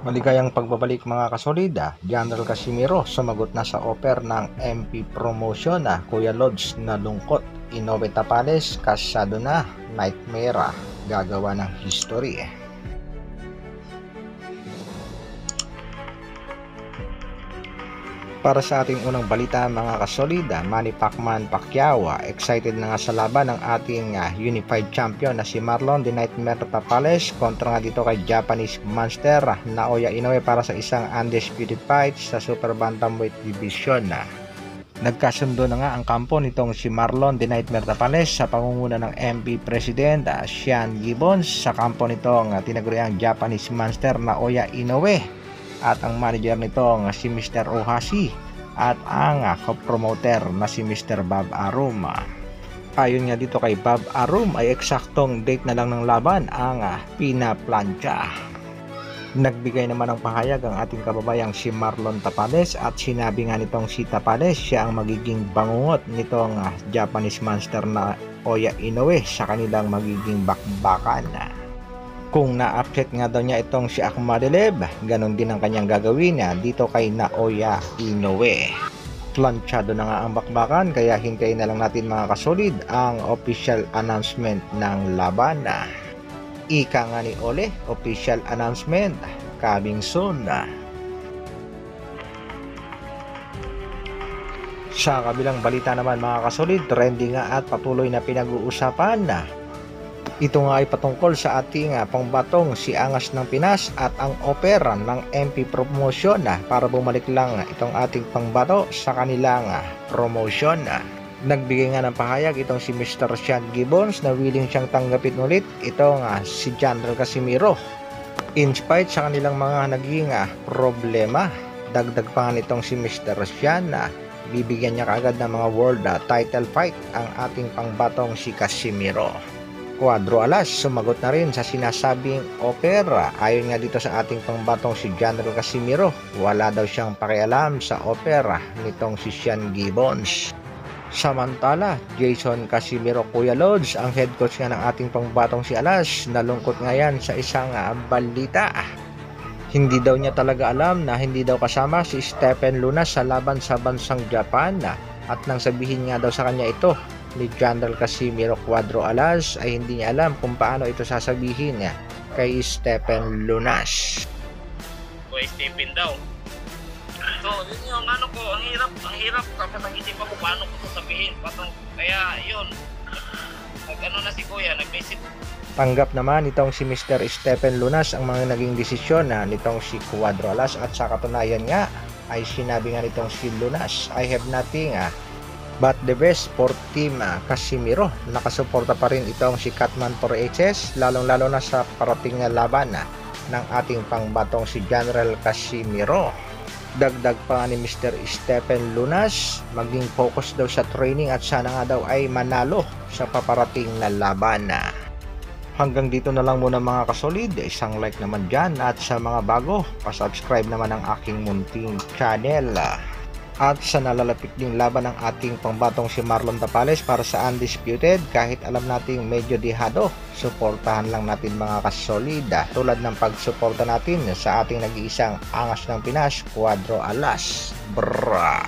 Maligayang pagbabalik mga kasolida. General Casimiro sumagot na sa offer ng MP promotion na Kuya Lods na lungkot. Inoue Tapales kasado na, nightmare, gagawa ng history. Para sa ating unang balita mga kasolida, Manny Pacquiao excited na nga sa laban ng ating unified champion na si Marlon The Nightmare Tapales kontra nga dito kay Japanese Monster Naoya Inoue para sa isang undisputed fight sa super bantamweight division. Nagkasundo na nga ang kampo nitong si Marlon The Nightmare Tapales sa pangunguna ng MP President Sean Gibbons sa kampo nitong tinaguriang Japanese Monster Naoya Inoue at ang manager nitong si Mr. Ohashi at ang co-promoter na si Mr. Bob Arum. Ayon nga dito kay Bob Arum ay eksaktong date na lang ng laban ang pinaplansya. Nagbigay naman ng pahayag ang ating kababayang si Marlon Tapales at sinabi nga nitong si Tapales siya ang magiging bangungot nitong Japanese Monster na Naoya Inoue sa kanilang magiging bakbakan. Kung na-upset nga daw niya itong si Akhmadelev, ganon din ang kanyang gagawin dito kay Naoya Inoue. Planchado na nga ang bakbakan kaya hintayin na lang natin mga kasolid ang official announcement ng laban. Ika nga ni Ole, official announcement coming soon. Sa kabilang balita naman mga kasolid, trending nga at patuloy na pinag-uusapan ito nga ay patungkol sa ating pangbatong si Angas ng Pinas at ang opera ng MP promotion para bumalik lang itong ating pangbato sa kanilang promotion. Nagbigay nga ng pahayag itong si Mr. Sean Gibbons na willing siyang tanggapin ulit itong si General Casimiro. In spite sa kanilang mga naging problema, dagdag pa nga nitong si Mr. Sean na bibigyan niya kaagad ng mga world title fight ang ating pangbatong si Casimiro. Cuadro Alas sumagot na rin sa sinasabing opera. Ayon nga dito sa ating pangbatong si General Casimiro, wala daw siyang pakialam sa opera nitong si Sean Gibbons. Samantala, Jason Casimiro Kuya Lods, ang head coach nga ng ating pangbatong si Alas, nalungkot nga yan sa isang balita. Hindi daw niya talaga alam na hindi daw kasama si Stephen Luna sa laban sa bansang Japan at nang sabihin nga daw sa kanya ito ni General Casimiro Cuadro Alas ay hindi niya alam kung paano ito sasabihin niya kay Stephen Lunas. O Stephen daw. So, yun yung ano ko, ang hirap kapag nag-isip ako paano ko sasabihin. Kaya yun, nag-ano na si Kuya, nag-visit. Tanggap naman nitong si Mr. Stephen Lunas ang mga naging desisyon nitong si Cuadro Alas at sa katunayan nga ay sinabi nga nitong si Lunas, I have nothing but the best for Team Casimiro. Nakasuporta pa rin itong si Catman 4HS lalong-lalo na sa parating na laban ng ating pangbatong si General Casimiro. Dagdag pa ni Mr. Stephen Lunas, maging focus daw sa training at sana nga daw ay manalo sa paparating na laban. Hanggang dito na lang muna mga kasolid, isang like naman dyan at sa mga bago, pasubscribe naman ang aking munting channel. At sa nalalapit ding laban ng ating pangbatong si Marlon Tapales para sa undisputed, kahit alam nating medyo dihado, suportahan lang natin mga kasolida tulad ng pagsuporta natin sa ating nag-iisang Angas ng Pinas, Cuadro Alas. Bra!